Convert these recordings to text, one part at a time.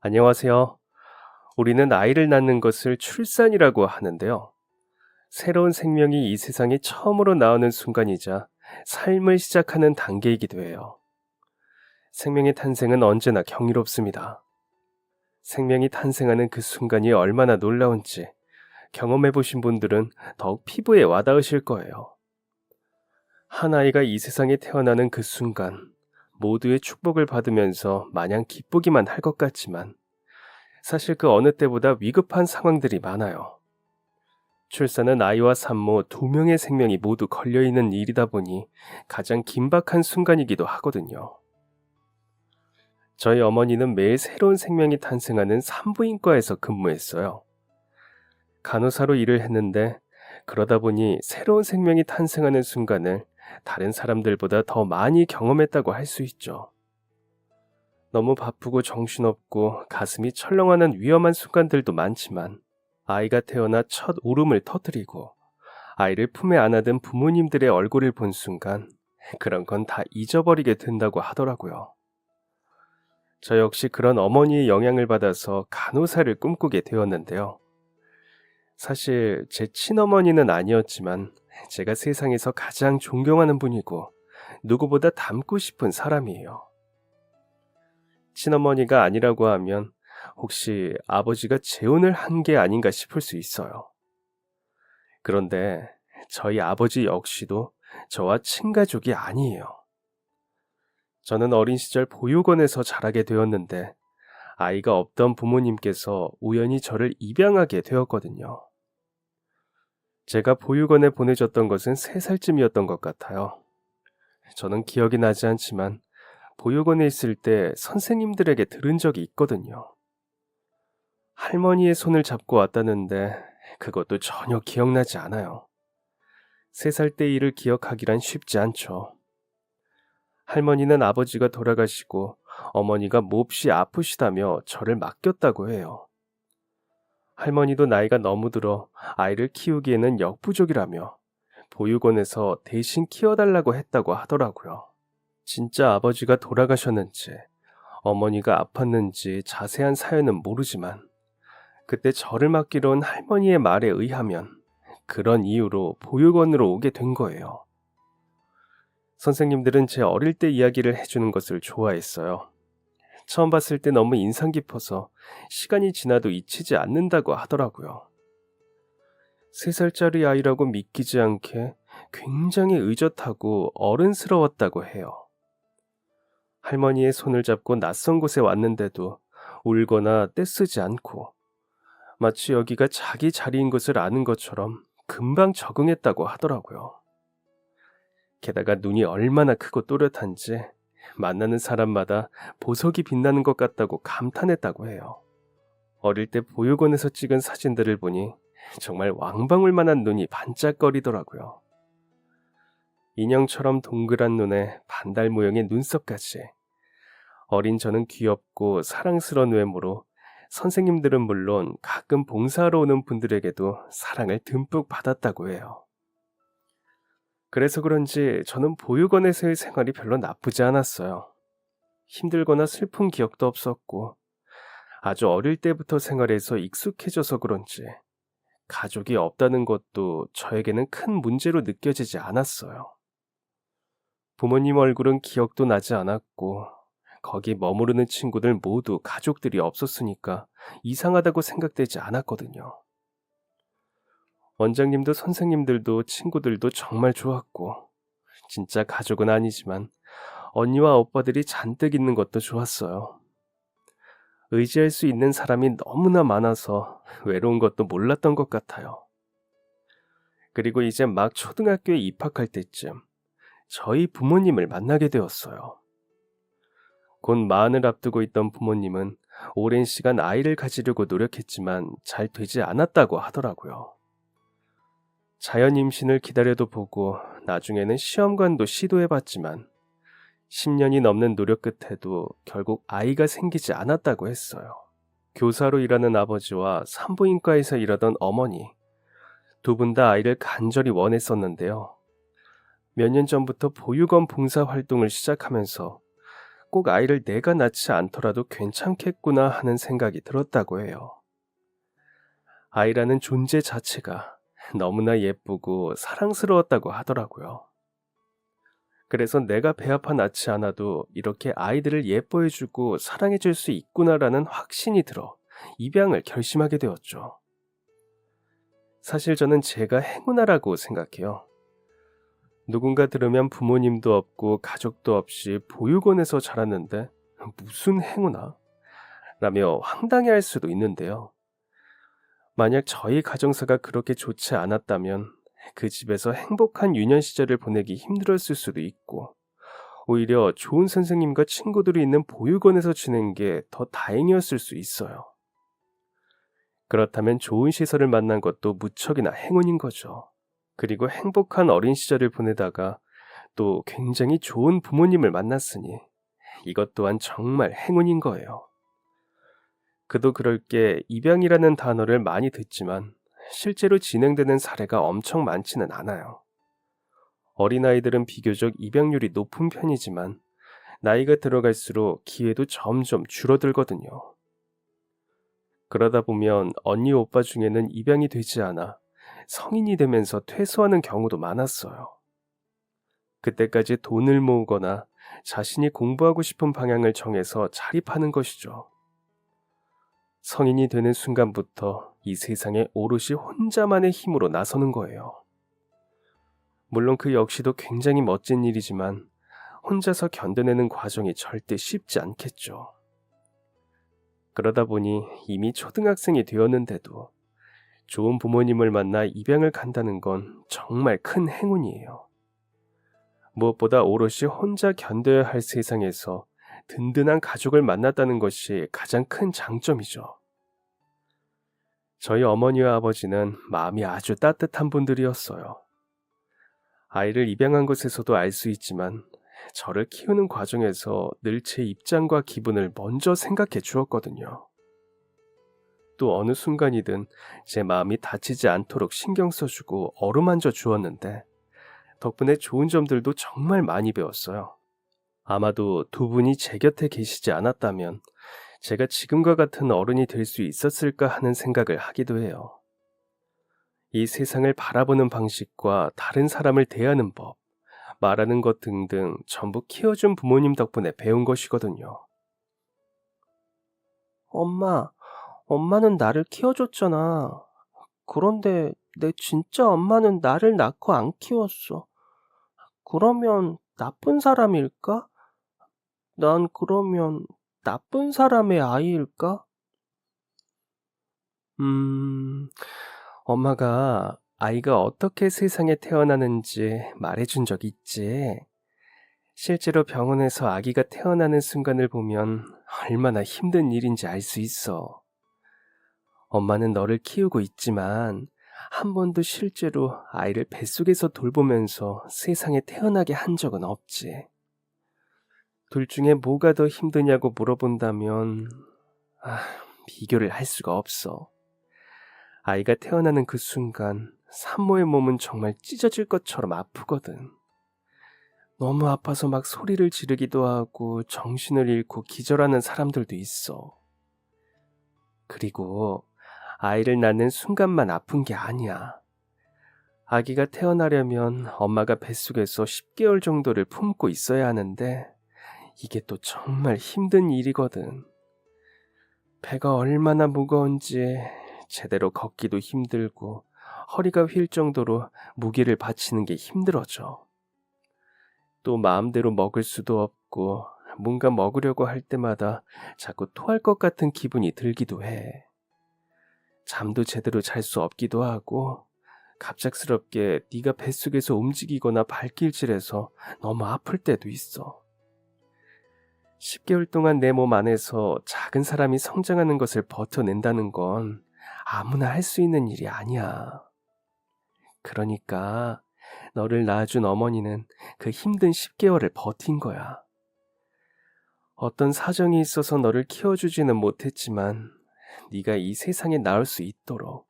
안녕하세요. 우리는 아이를 낳는 것을 출산이라고 하는데요. 새로운 생명이 이 세상에 처음으로 나오는 순간이자 삶을 시작하는 단계이기도 해요. 생명의 탄생은 언제나 경이롭습니다. 생명이 탄생하는 그 순간이 얼마나 놀라운지 경험해 보신 분들은 더욱 피부에 와닿으실 거예요. 한 아이가 이 세상에 태어나는 그 순간, 모두의 축복을 받으면서 마냥 기쁘기만 할 것 같지만, 사실 그 어느 때보다 위급한 상황들이 많아요. 출산은 아이와 산모 두 명의 생명이 모두 걸려있는 일이다 보니 가장 긴박한 순간이기도 하거든요. 저희 어머니는 매일 새로운 생명이 탄생하는 산부인과에서 근무했어요. 간호사로 일을 했는데 그러다 보니 새로운 생명이 탄생하는 순간을 다른 사람들보다 더 많이 경험했다고 할 수 있죠. 너무 바쁘고 정신없고 가슴이 철렁하는 위험한 순간들도 많지만 아이가 태어나 첫 울음을 터뜨리고 아이를 품에 안아든 부모님들의 얼굴을 본 순간 그런 건 다 잊어버리게 된다고 하더라고요. 저 역시 그런 어머니의 영향을 받아서 간호사를 꿈꾸게 되었는데요. 사실 제 친어머니는 아니었지만 제가 세상에서 가장 존경하는 분이고 누구보다 닮고 싶은 사람이에요. 친어머니가 아니라고 하면 혹시 아버지가 재혼을 한 게 아닌가 싶을 수 있어요. 그런데 저희 아버지 역시도 저와 친가족이 아니에요. 저는 어린 시절 보육원에서 자라게 되었는데 아이가 없던 부모님께서 우연히 저를 입양하게 되었거든요. 제가 보육원에 보내졌던 것은 3살쯤이었던 것 같아요. 저는 기억이 나지 않지만 보육원에 있을 때 선생님들에게 들은 적이 있거든요. 할머니의 손을 잡고 왔다는데 그것도 전혀 기억나지 않아요. 3살 때 일을 기억하기란 쉽지 않죠. 할머니는 아버지가 돌아가시고 어머니가 몹시 아프시다며 저를 맡겼다고 해요. 할머니도 나이가 너무 들어 아이를 키우기에는 역부족이라며 보육원에서 대신 키워달라고 했다고 하더라고요. 진짜 아버지가 돌아가셨는지 어머니가 아팠는지 자세한 사연은 모르지만 그때 저를 맡기로 온 할머니의 말에 의하면 그런 이유로 보육원으로 오게 된 거예요. 선생님들은 제 어릴 때 이야기를 해주는 것을 좋아했어요. 처음 봤을 때 너무 인상 깊어서 시간이 지나도 잊히지 않는다고 하더라고요. 3살짜리 아이라고 믿기지 않게 굉장히 의젓하고 어른스러웠다고 해요. 할머니의 손을 잡고 낯선 곳에 왔는데도 울거나 떼쓰지 않고 마치 여기가 자기 자리인 것을 아는 것처럼 금방 적응했다고 하더라고요. 게다가 눈이 얼마나 크고 또렷한지 만나는 사람마다 보석이 빛나는 것 같다고 감탄했다고 해요. 어릴 때 보육원에서 찍은 사진들을 보니 정말 왕방울만한 눈이 반짝거리더라고요. 인형처럼 동그란 눈에 반달 모양의 눈썹까지. 어린 저는 귀엽고 사랑스러운 외모로 선생님들은 물론 가끔 봉사하러 오는 분들에게도 사랑을 듬뿍 받았다고 해요. 그래서 그런지 저는 보육원에서의 생활이 별로 나쁘지 않았어요. 힘들거나 슬픈 기억도 없었고 아주 어릴 때부터 생활해서 익숙해져서 그런지 가족이 없다는 것도 저에게는 큰 문제로 느껴지지 않았어요. 부모님 얼굴은 기억도 나지 않았고 거기 머무르는 친구들 모두 가족들이 없었으니까 이상하다고 생각되지 않았거든요. 원장님도 선생님들도 친구들도 정말 좋았고 진짜 가족은 아니지만 언니와 오빠들이 잔뜩 있는 것도 좋았어요. 의지할 수 있는 사람이 너무나 많아서 외로운 것도 몰랐던 것 같아요. 그리고 이제 막 초등학교에 입학할 때쯤 저희 부모님을 만나게 되었어요. 곧 마흔을 앞두고 있던 부모님은 오랜 시간 아이를 가지려고 노력했지만 잘 되지 않았다고 하더라고요. 자연 임신을 기다려도 보고 나중에는 시험관도 시도해봤지만 10년이 넘는 노력 끝에도 결국 아이가 생기지 않았다고 했어요. 교사로 일하는 아버지와 산부인과에서 일하던 어머니, 두 분 다 아이를 간절히 원했었는데요. 몇 년 전부터 보육원 봉사 활동을 시작하면서 꼭 아이를 내가 낳지 않더라도 괜찮겠구나 하는 생각이 들었다고 해요. 아이라는 존재 자체가 너무나 예쁘고 사랑스러웠다고 하더라고요. 그래서 내가 배 아파 낳지 않아도 이렇게 아이들을 예뻐해주고 사랑해줄 수 있구나라는 확신이 들어 입양을 결심하게 되었죠. 사실 저는 제가 행운아라고 생각해요. 누군가 들으면 부모님도 없고 가족도 없이 보육원에서 자랐는데 무슨 행운아? 라며 황당해할 수도 있는데요. 만약 저희 가정사가 그렇게 좋지 않았다면 그 집에서 행복한 유년 시절을 보내기 힘들었을 수도 있고, 오히려 좋은 선생님과 친구들이 있는 보육원에서 지낸 게 더 다행이었을 수 있어요. 그렇다면 좋은 시설을 만난 것도 무척이나 행운인 거죠. 그리고 행복한 어린 시절을 보내다가 또 굉장히 좋은 부모님을 만났으니 이것 또한 정말 행운인 거예요. 그도 그럴 게 입양이라는 단어를 많이 듣지만 실제로 진행되는 사례가 엄청 많지는 않아요. 어린아이들은 비교적 입양률이 높은 편이지만 나이가 들어갈수록 기회도 점점 줄어들거든요. 그러다 보면 언니 오빠 중에는 입양이 되지 않아 성인이 되면서 퇴소하는 경우도 많았어요. 그때까지 돈을 모으거나 자신이 공부하고 싶은 방향을 정해서 자립하는 것이죠. 성인이 되는 순간부터 이 세상에 오롯이 혼자만의 힘으로 나서는 거예요. 물론 그 역시도 굉장히 멋진 일이지만 혼자서 견뎌내는 과정이 절대 쉽지 않겠죠. 그러다 보니 이미 초등학생이 되었는데도 좋은 부모님을 만나 입양을 간다는 건 정말 큰 행운이에요. 무엇보다 오롯이 혼자 견뎌야 할 세상에서 든든한 가족을 만났다는 것이 가장 큰 장점이죠. 저희 어머니와 아버지는 마음이 아주 따뜻한 분들이었어요. 아이를 입양한 것에서도 알 수 있지만 저를 키우는 과정에서 늘 제 입장과 기분을 먼저 생각해 주었거든요. 또 어느 순간이든 제 마음이 다치지 않도록 신경 써주고 어루만져 주었는데 덕분에 좋은 점들도 정말 많이 배웠어요. 아마도 두 분이 제 곁에 계시지 않았다면 제가 지금과 같은 어른이 될 수 있었을까 하는 생각을 하기도 해요. 이 세상을 바라보는 방식과 다른 사람을 대하는 법, 말하는 것 등등 전부 키워준 부모님 덕분에 배운 것이거든요. 엄마는 나를 키워줬잖아. 그런데 내 진짜 엄마는 나를 낳고 안 키웠어. 그러면 나쁜 사람일까? 난 그러면 나쁜 사람의 아이일까? 음, 엄마가 아이가 어떻게 세상에 태어나는지 말해준 적 있지. 실제로 병원에서 아기가 태어나는 순간을 보면 얼마나 힘든 일인지 알 수 있어. 엄마는 너를 키우고 있지만 한 번도 실제로 아이를 뱃속에서 돌보면서 세상에 태어나게 한 적은 없지. 둘 중에 뭐가 더 힘드냐고 물어본다면, 비교를 할 수가 없어. 아이가 태어나는 그 순간 산모의 몸은 정말 찢어질 것처럼 아프거든. 너무 아파서 막 소리를 지르기도 하고 정신을 잃고 기절하는 사람들도 있어. 그리고 아이를 낳는 순간만 아픈 게 아니야. 아기가 태어나려면 엄마가 뱃속에서 10개월 정도를 품고 있어야 하는데 이게 또 정말 힘든 일이거든. 배가 얼마나 무거운지 제대로 걷기도 힘들고 허리가 휠 정도로 무게를 받치는 게 힘들어져. 또 마음대로 먹을 수도 없고 뭔가 먹으려고 할 때마다 자꾸 토할 것 같은 기분이 들기도 해. 잠도 제대로 잘 수 없기도 하고 갑작스럽게 네가 뱃속에서 움직이거나 발길질해서 너무 아플 때도 있어. 10개월 동안 내 몸 안에서 작은 사람이 성장하는 것을 버텨낸다는 건 아무나 할 수 있는 일이 아니야. 그러니까 너를 낳아준 어머니는 그 힘든 10개월을 버틴 거야. 어떤 사정이 있어서 너를 키워주지는 못했지만 네가 이 세상에 나올 수 있도록,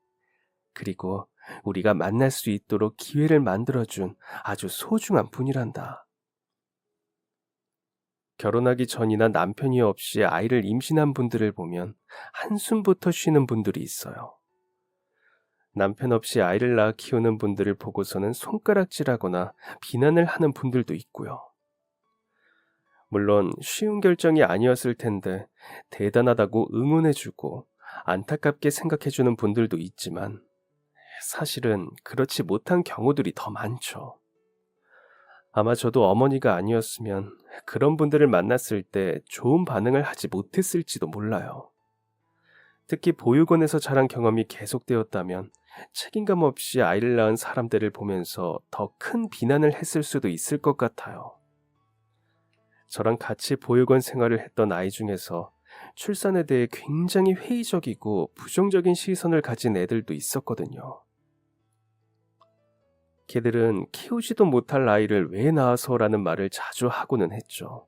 그리고 우리가 만날 수 있도록 기회를 만들어준 아주 소중한 분이란다. 결혼하기 전이나 남편이 없이 아이를 임신한 분들을 보면 한숨부터 쉬는 분들이 있어요. 남편 없이 아이를 낳아 키우는 분들을 보고서는 손가락질하거나 비난을 하는 분들도 있고요. 물론 쉬운 결정이 아니었을 텐데 대단하다고 응원해주고 안타깝게 생각해주는 분들도 있지만 사실은 그렇지 못한 경우들이 더 많죠. 아마 저도 어머니가 아니었으면 그런 분들을 만났을 때 좋은 반응을 하지 못했을지도 몰라요. 특히 보육원에서 자란 경험이 계속되었다면 책임감 없이 아이를 낳은 사람들을 보면서 더 큰 비난을 했을 수도 있을 것 같아요. 저랑 같이 보육원 생활을 했던 아이 중에서 출산에 대해 굉장히 회의적이고 부정적인 시선을 가진 애들도 있었거든요. 걔들은 키우지도 못할 아이를 왜 낳아서라는 말을 자주 하고는 했죠.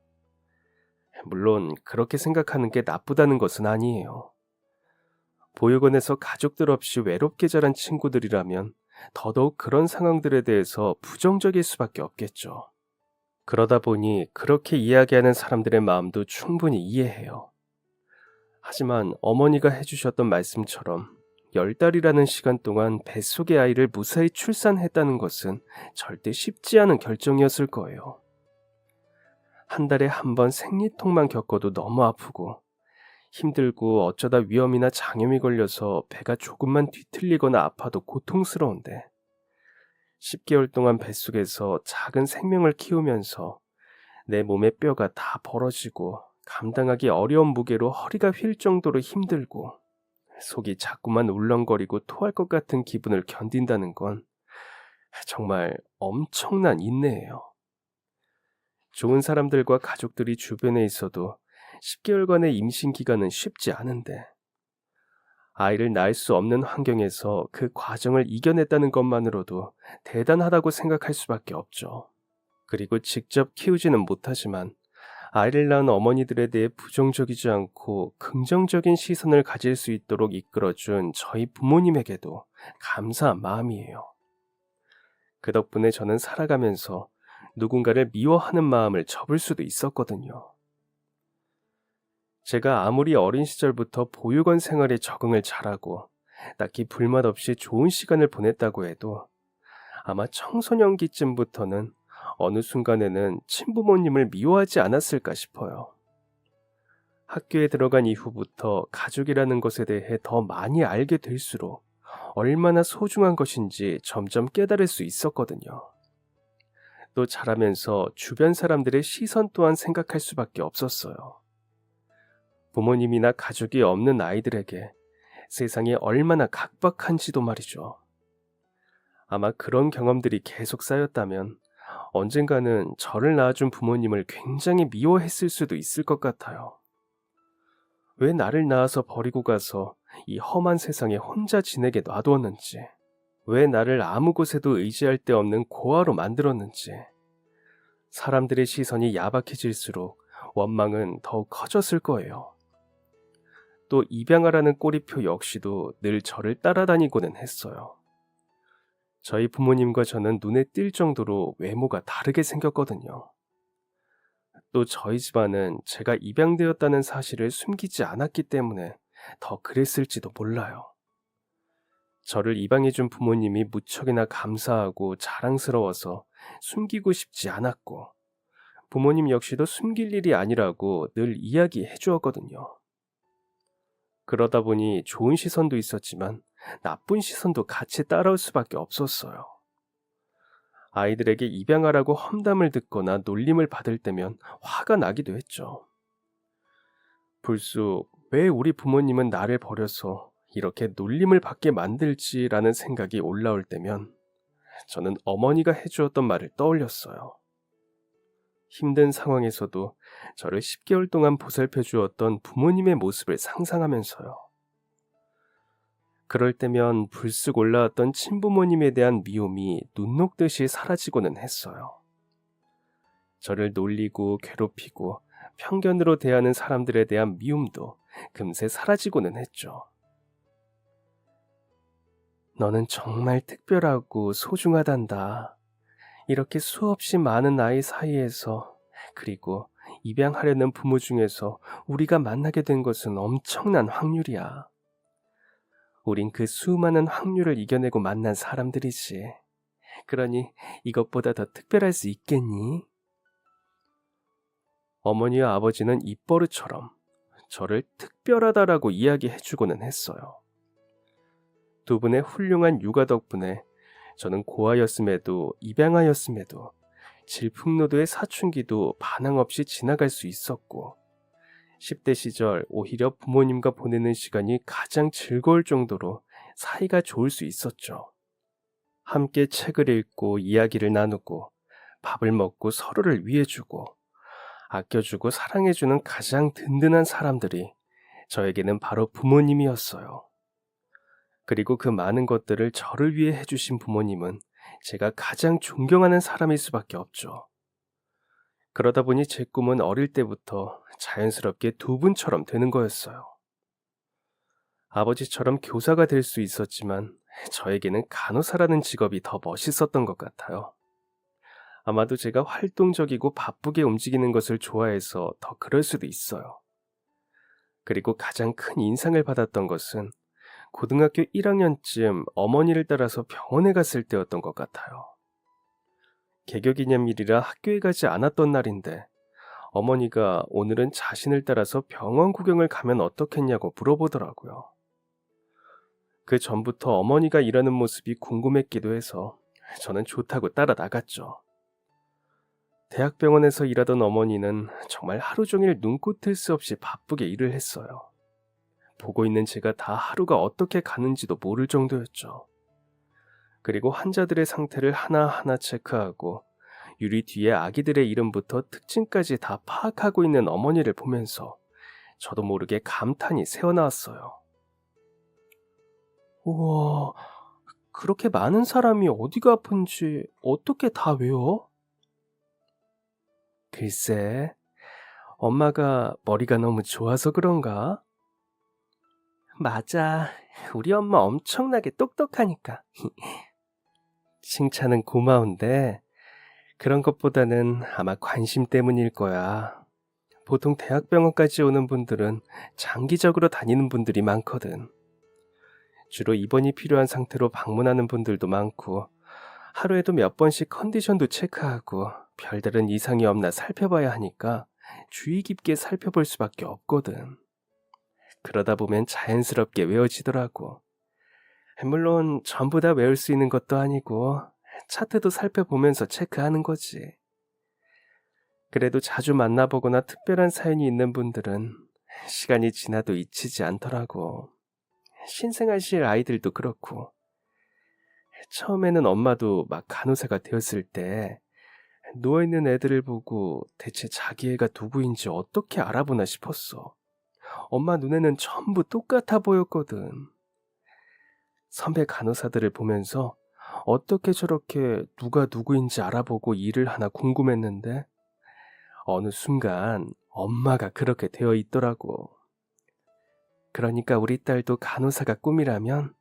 물론 그렇게 생각하는 게 나쁘다는 것은 아니에요. 보육원에서 가족들 없이 외롭게 자란 친구들이라면 더더욱 그런 상황들에 대해서 부정적일 수밖에 없겠죠. 그러다 보니 그렇게 이야기하는 사람들의 마음도 충분히 이해해요. 하지만 어머니가 해주셨던 말씀처럼 10달이라는 시간 동안 뱃속의 아이를 무사히 출산했다는 것은 절대 쉽지 않은 결정이었을 거예요. 한 달에 한 번 생리통만 겪어도 너무 아프고 힘들고 어쩌다 위염이나 장염이 걸려서 배가 조금만 뒤틀리거나 아파도 고통스러운데 10개월 동안 뱃속에서 작은 생명을 키우면서 내 몸의 뼈가 다 벌어지고 감당하기 어려운 무게로 허리가 휠 정도로 힘들고 속이 자꾸만 울렁거리고 토할 것 같은 기분을 견딘다는 건 정말 엄청난 인내예요. 좋은 사람들과 가족들이 주변에 있어도 10개월간의 임신 기간은 쉽지 않은데 아이를 낳을 수 없는 환경에서 그 과정을 이겨냈다는 것만으로도 대단하다고 생각할 수밖에 없죠. 그리고 직접 키우지는 못하지만 아이를 낳은 어머니들에 대해 부정적이지 않고 긍정적인 시선을 가질 수 있도록 이끌어준 저희 부모님에게도 감사한 마음이에요. 그 덕분에 저는 살아가면서 누군가를 미워하는 마음을 접을 수도 있었거든요. 제가 아무리 어린 시절부터 보육원 생활에 적응을 잘하고 딱히 불만 없이 좋은 시간을 보냈다고 해도 아마 청소년기쯤부터는 어느 순간에는 친부모님을 미워하지 않았을까 싶어요. 학교에 들어간 이후부터 가족이라는 것에 대해 더 많이 알게 될수록 얼마나 소중한 것인지 점점 깨달을 수 있었거든요. 또 자라면서 주변 사람들의 시선 또한 생각할 수밖에 없었어요. 부모님이나 가족이 없는 아이들에게 세상이 얼마나 각박한지도 말이죠. 아마 그런 경험들이 계속 쌓였다면 언젠가는 저를 낳아준 부모님을 굉장히 미워했을 수도 있을 것 같아요. 왜 나를 낳아서 버리고 가서 이 험한 세상에 혼자 지내게 놔두었는지, 왜 나를 아무 곳에도 의지할 데 없는 고아로 만들었는지, 사람들의 시선이 야박해질수록 원망은 더욱 커졌을 거예요. 또 입양아라는 꼬리표 역시도 늘 저를 따라다니고는 했어요. 저희 부모님과 저는 눈에 띌 정도로 외모가 다르게 생겼거든요. 또 저희 집안은 제가 입양되었다는 사실을 숨기지 않았기 때문에 더 그랬을지도 몰라요. 저를 입양해준 부모님이 무척이나 감사하고 자랑스러워서 숨기고 싶지 않았고 부모님 역시도 숨길 일이 아니라고 늘 이야기해 주었거든요. 그러다 보니 좋은 시선도 있었지만 나쁜 시선도 같이 따라올 수밖에 없었어요. 아이들에게 입양하라고 험담을 듣거나 놀림을 받을 때면 화가 나기도 했죠. 불쑥 왜 우리 부모님은 나를 버려서 이렇게 놀림을 받게 만들지라는 생각이 올라올 때면 저는 어머니가 해주었던 말을 떠올렸어요. 힘든 상황에서도 저를 10개월 동안 보살펴 주었던 부모님의 모습을 상상하면서요. 그럴 때면 불쑥 올라왔던 친부모님에 대한 미움이 눈 녹듯이 사라지고는 했어요. 저를 놀리고 괴롭히고 편견으로 대하는 사람들에 대한 미움도 금세 사라지고는 했죠. 너는 정말 특별하고 소중하단다. 이렇게 수없이 많은 아이 사이에서 그리고 입양하려는 부모 중에서 우리가 만나게 된 것은 엄청난 확률이야. 우린 그 수많은 확률을 이겨내고 만난 사람들이지. 그러니 이것보다 더 특별할 수 있겠니? 어머니와 아버지는 입버릇처럼 저를 특별하다라고 이야기해주고는 했어요. 두 분의 훌륭한 육아 덕분에 저는 고아였음에도 입양아였음에도 질풍노도의 사춘기도 반항 없이 지나갈 수 있었고 10대 시절 오히려 부모님과 보내는 시간이 가장 즐거울 정도로 사이가 좋을 수 있었죠. 함께 책을 읽고 이야기를 나누고 밥을 먹고 서로를 위해주고 아껴주고 사랑해주는 가장 든든한 사람들이 저에게는 바로 부모님이었어요. 그리고 그 많은 것들을 저를 위해 해주신 부모님은 제가 가장 존경하는 사람일 수밖에 없죠. 그러다 보니 제 꿈은 어릴 때부터 자연스럽게 두 분처럼 되는 거였어요. 아버지처럼 교사가 될 수 있었지만 저에게는 간호사라는 직업이 더 멋있었던 것 같아요. 아마도 제가 활동적이고 바쁘게 움직이는 것을 좋아해서 더 그럴 수도 있어요. 그리고 가장 큰 인상을 받았던 것은 고등학교 1학년쯤 어머니를 따라서 병원에 갔을 때였던 것 같아요. 개교기념일이라 학교에 가지 않았던 날인데 어머니가 오늘은 자신을 따라서 병원 구경을 가면 어떻겠냐고 물어보더라고요. 그 전부터 어머니가 일하는 모습이 궁금했기도 해서 저는 좋다고 따라 나갔죠. 대학병원에서 일하던 어머니는 정말 하루 종일 눈코 뜰 새 없이 바쁘게 일을 했어요. 보고 있는 제가 다 하루가 어떻게 가는지도 모를 정도였죠. 그리고 환자들의 상태를 하나하나 체크하고 유리 뒤에 아기들의 이름부터 특징까지 다 파악하고 있는 어머니를 보면서 저도 모르게 감탄이 새어나왔어요. 우와, 그렇게 많은 사람이 어디가 아픈지 어떻게 다 외워? 글쎄, 엄마가 머리가 너무 좋아서 그런가? 맞아, 우리 엄마 엄청나게 똑똑하니까. 칭찬은 고마운데 그런 것보다는 아마 관심 때문일 거야. 보통 대학병원까지 오는 분들은 장기적으로 다니는 분들이 많거든. 주로 입원이 필요한 상태로 방문하는 분들도 많고 하루에도 몇 번씩 컨디션도 체크하고 별다른 이상이 없나 살펴봐야 하니까 주의 깊게 살펴볼 수밖에 없거든. 그러다 보면 자연스럽게 외워지더라고. 물론 전부 다 외울 수 있는 것도 아니고 차트도 살펴보면서 체크하는 거지. 그래도 자주 만나보거나 특별한 사연이 있는 분들은 시간이 지나도 잊히지 않더라고. 신생아실 아이들도 그렇고. 처음에는 엄마도 막 간호사가 되었을 때 누워있는 애들을 보고 대체 자기 애가 누구인지 어떻게 알아보나 싶었어. 엄마 눈에는 전부 똑같아 보였거든. 선배 간호사들을 보면서 어떻게 저렇게 누가 누구인지 알아보고 일을 하나 궁금했는데 어느 순간 엄마가 그렇게 되어 있더라고. 그러니까 우리 딸도 간호사가 꿈이라면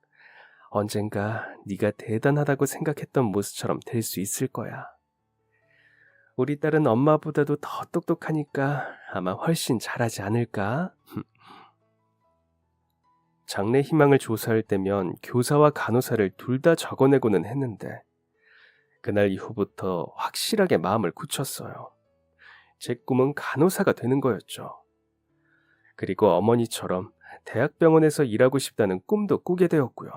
언젠가 네가 대단하다고 생각했던 모습처럼 될 수 있을 거야. 우리 딸은 엄마보다도 더 똑똑하니까 아마 훨씬 잘하지 않을까? 장래 희망을 조사할 때면 교사와 간호사를 둘 다 적어내고는 했는데 그날 이후부터 확실하게 마음을 굳혔어요. 제 꿈은 간호사가 되는 거였죠. 그리고 어머니처럼 대학병원에서 일하고 싶다는 꿈도 꾸게 되었고요.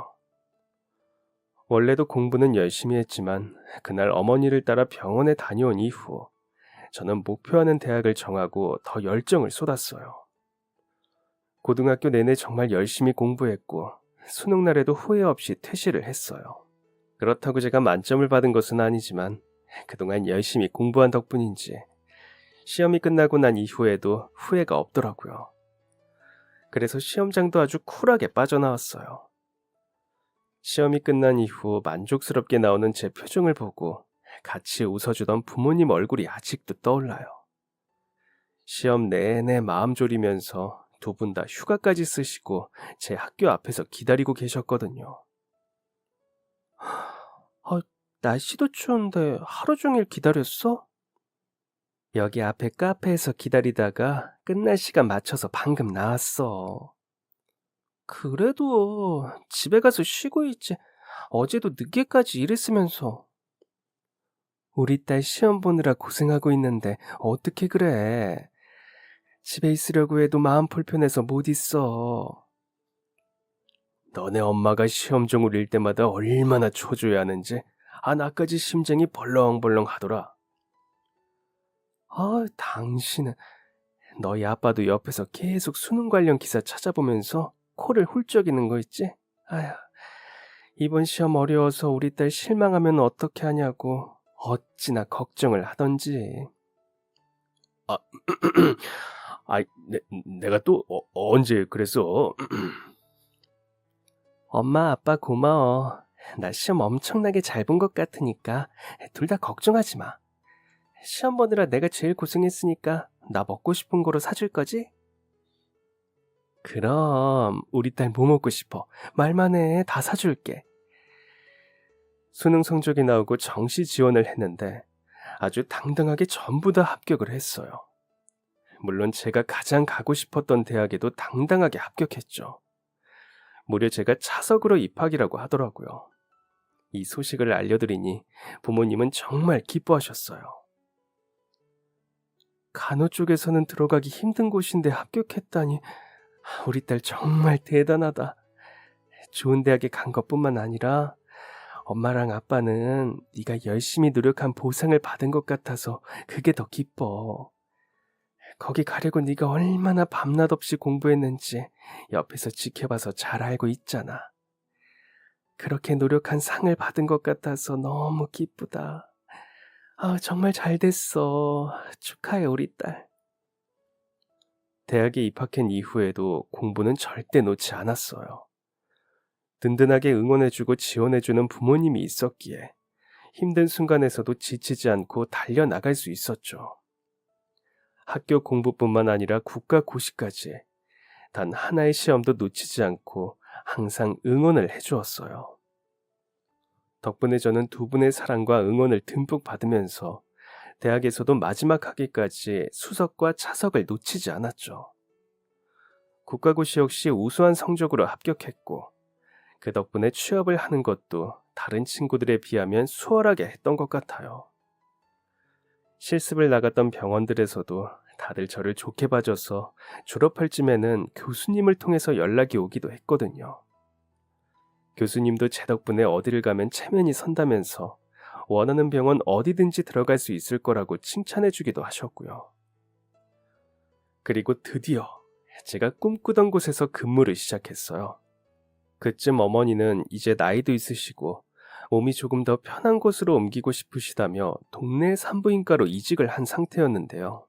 원래도 공부는 열심히 했지만 그날 어머니를 따라 병원에 다녀온 이후 저는 목표하는 대학을 정하고 더 열정을 쏟았어요. 고등학교 내내 정말 열심히 공부했고 수능날에도 후회 없이 퇴실을 했어요. 그렇다고 제가 만점을 받은 것은 아니지만 그동안 열심히 공부한 덕분인지 시험이 끝나고 난 이후에도 후회가 없더라고요. 그래서 시험장도 아주 쿨하게 빠져나왔어요. 시험이 끝난 이후 만족스럽게 나오는 제 표정을 보고 같이 웃어주던 부모님 얼굴이 아직도 떠올라요. 시험 내내 마음 졸이면서 두 분 다 휴가까지 쓰시고 제 학교 앞에서 기다리고 계셨거든요. 날씨도 추운데 하루 종일 기다렸어? 여기 앞에 카페에서 기다리다가 끝날 시간 맞춰서 방금 나왔어. 그래도 집에 가서 쉬고 있지. 어제도 늦게까지 일했으면서. 우리 딸 시험 보느라 고생하고 있는데 어떻게 그래? 집에 있으려고 해도 마음 불편해서 못 있어. 너네 엄마가 시험 종을 일 때마다 얼마나 초조해하는지 나까지 심장이 벌렁벌렁 하더라. 당신은 너희 아빠도 옆에서 계속 수능 관련 기사 찾아보면서 코를 훌쩍이는 거 있지? 아휴, 이번 시험 어려워서 우리 딸 실망하면 어떻게 하냐고 어찌나 걱정을 하던지. 아, 내가 또 언제 그랬어? 엄마, 아빠 고마워. 나 시험 엄청나게 잘 본 것 같으니까 둘 다 걱정하지 마. 시험 보느라 내가 제일 고생했으니까 나 먹고 싶은 거로 사줄 거지? 그럼 우리 딸 뭐 먹고 싶어? 말만 해. 다 사줄게. 수능 성적이 나오고 정시 지원을 했는데 아주 당당하게 전부 다 합격을 했어요. 물론 제가 가장 가고 싶었던 대학에도 당당하게 합격했죠. 무려 제가 차석으로 입학이라고 하더라고요. 이 소식을 알려드리니 부모님은 정말 기뻐하셨어요. 간호 쪽에서는 들어가기 힘든 곳인데 합격했다니 우리 딸 정말 대단하다. 좋은 대학에 간 것뿐만 아니라 엄마랑 아빠는 네가 열심히 노력한 보상을 받은 것 같아서 그게 더 기뻐. 거기 가려고 네가 얼마나 밤낮 없이 공부했는지 옆에서 지켜봐서 잘 알고 있잖아. 그렇게 노력한 상을 받은 것 같아서 너무 기쁘다. 정말 잘 됐어. 축하해, 우리 딸. 대학에 입학한 이후에도 공부는 절대 놓지 않았어요. 든든하게 응원해주고 지원해주는 부모님이 있었기에 힘든 순간에서도 지치지 않고 달려나갈 수 있었죠. 학교 공부뿐만 아니라 국가고시까지 단 하나의 시험도 놓치지 않고 항상 응원을 해주었어요. 덕분에 저는 두 분의 사랑과 응원을 듬뿍 받으면서 대학에서도 마지막 학기까지 수석과 차석을 놓치지 않았죠. 국가고시 역시 우수한 성적으로 합격했고 그 덕분에 취업을 하는 것도 다른 친구들에 비하면 수월하게 했던 것 같아요. 실습을 나갔던 병원들에서도 다들 저를 좋게 봐줘서 졸업할 쯤에는 교수님을 통해서 연락이 오기도 했거든요. 교수님도 제 덕분에 어디를 가면 체면이 선다면서 원하는 병원 어디든지 들어갈 수 있을 거라고 칭찬해주기도 하셨고요. 그리고 드디어 제가 꿈꾸던 곳에서 근무를 시작했어요. 그쯤 어머니는 이제 나이도 있으시고 몸이 조금 더 편한 곳으로 옮기고 싶으시다며 동네 산부인과로 이직을 한 상태였는데요.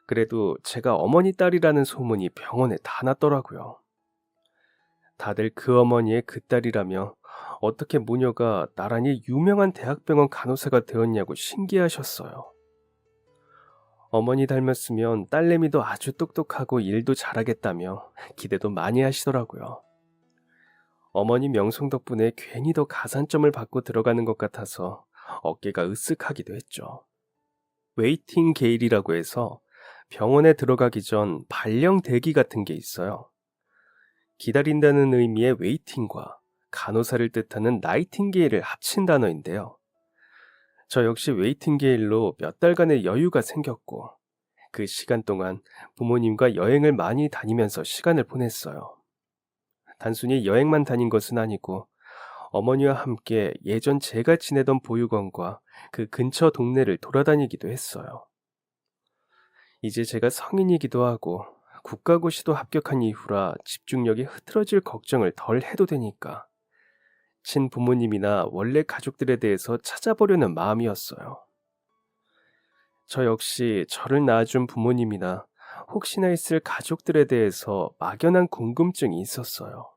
그래도 제가 어머니 딸이라는 소문이 병원에 다 났더라고요. 다들 그 어머니의 그 딸이라며 어떻게 모녀가 나란히 유명한 대학병원 간호사가 되었냐고 신기해하셨어요. 어머니 닮았으면 딸내미도 아주 똑똑하고 일도 잘하겠다며 기대도 많이 하시더라고요. 어머니 명성 덕분에 괜히 더 가산점을 받고 들어가는 것 같아서 어깨가 으쓱하기도 했죠. 웨이팅 게일이라고 해서 병원에 들어가기 전 발령 대기 같은 게 있어요. 기다린다는 의미의 웨이팅과 간호사를 뜻하는 나이팅게일을 합친 단어인데요. 저 역시 웨이팅게일로 몇 달간의 여유가 생겼고 그 시간 동안 부모님과 여행을 많이 다니면서 시간을 보냈어요. 단순히 여행만 다닌 것은 아니고 어머니와 함께 예전 제가 지내던 보육원과 그 근처 동네를 돌아다니기도 했어요. 이제 제가 성인이기도 하고 국가고시도 합격한 이후라 집중력이 흐트러질 걱정을 덜 해도 되니까 친부모님이나 원래 가족들에 대해서 찾아보려는 마음이었어요. 저 역시 저를 낳아준 부모님이나 혹시나 있을 가족들에 대해서 막연한 궁금증이 있었어요.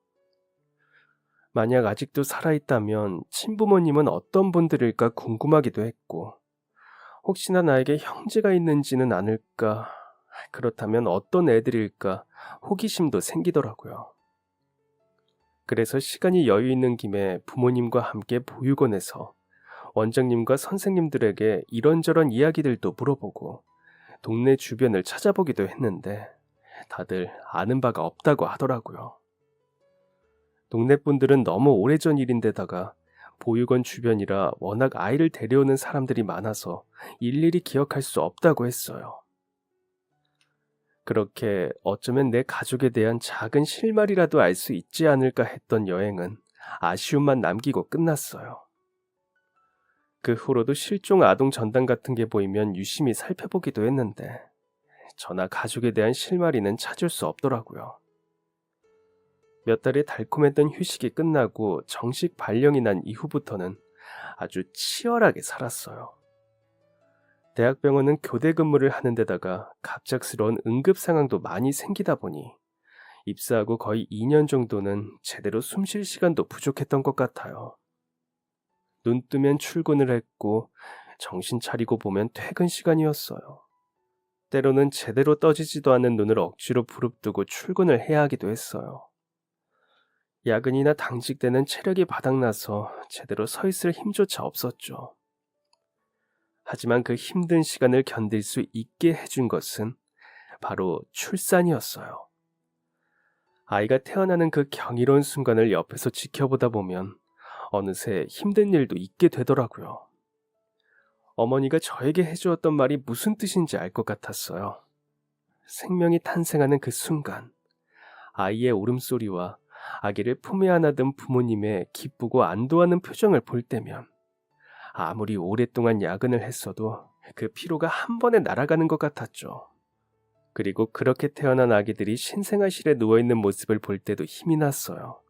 만약 아직도 살아있다면 친부모님은 어떤 분들일까 궁금하기도 했고 혹시나 나에게 형제가 있는지는 아닐까, 그렇다면 어떤 애들일까 호기심도 생기더라고요. 그래서 시간이 여유 있는 김에 부모님과 함께 보육원에서 원장님과 선생님들에게 이런저런 이야기들도 물어보고 동네 주변을 찾아보기도 했는데 다들 아는 바가 없다고 하더라고요. 동네 분들은 너무 오래전 일인데다가 보육원 주변이라 워낙 아이를 데려오는 사람들이 많아서 일일이 기억할 수 없다고 했어요. 그렇게 어쩌면 내 가족에 대한 작은 실마리라도 알 수 있지 않을까 했던 여행은 아쉬움만 남기고 끝났어요. 그 후로도 실종 아동 전단 같은 게 보이면 유심히 살펴보기도 했는데 저나 가족에 대한 실마리는 찾을 수 없더라고요. 몇 달의 달콤했던 휴식이 끝나고 정식 발령이 난 이후부터는 아주 치열하게 살았어요. 대학병원은 교대 근무를 하는 데다가 갑작스러운 응급 상황도 많이 생기다 보니 입사하고 거의 2년 정도는 제대로 숨쉴 시간도 부족했던 것 같아요. 눈 뜨면 출근을 했고 정신 차리고 보면 퇴근 시간이었어요. 때로는 제대로 떠지지도 않는 눈을 억지로 부릅뜨고 출근을 해야 하기도 했어요. 야근이나 당직 때는 체력이 바닥나서 제대로 서 있을 힘조차 없었죠. 하지만 그 힘든 시간을 견딜 수 있게 해준 것은 바로 출산이었어요. 아이가 태어나는 그 경이로운 순간을 옆에서 지켜보다 보면 어느새 힘든 일도 있게 되더라고요. 어머니가 저에게 해주었던 말이 무슨 뜻인지 알 것 같았어요. 생명이 탄생하는 그 순간, 아이의 울음소리와 아기를 품에 안아든 부모님의 기쁘고 안도하는 표정을 볼 때면 아무리 오랫동안 야근을 했어도 그 피로가 한 번에 날아가는 것 같았죠. 그리고 그렇게 태어난 아기들이 신생아실에 누워있는 모습을 볼 때도 힘이 났어요.